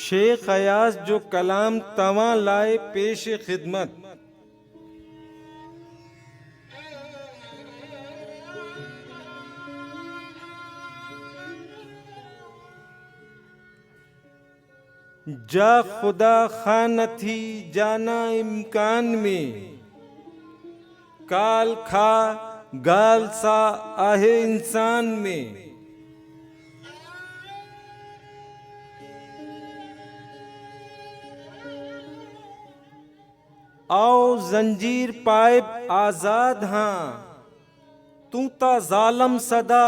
शेख अयाज जो कलाम तवा लाए पेश खिदमत। जा खुदा खान थी जाना इम्कान में, काल खा गाल सा आहे इंसान में। आओ जंजीर पाए आजाद हाँ, तू ता जालम सदा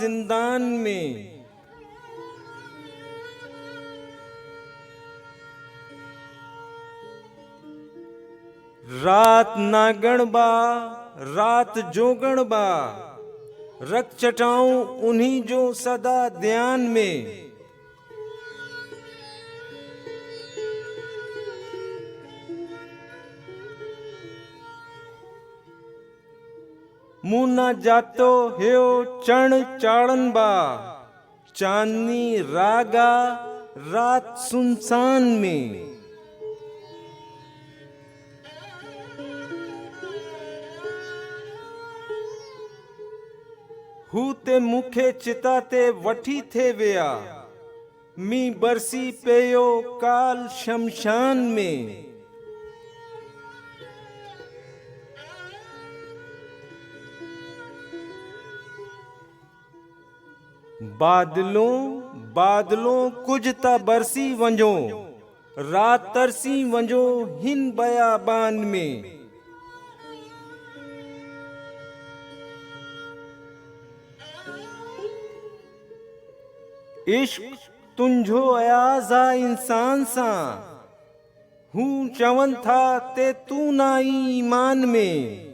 जिंदान में। रात नागण बा रात जोगण बा, रख चटाऊं उन्हीं जो सदा ध्यान में। मुँह न जातो हेओ चण चाड़न बा, चांदनी रागा रात सुनसान में। हूते मुखे चिताते वठी थे विया, मी बरसी पेयो काल शमशान में। बादलों बादलों कुछ ता बरसी वंजो, रात तरसी वंजो हिन बयाबान में। इश्क तुंझो अयाजा इंसान सा, हूँ चवन था ते तू ना ईमान में।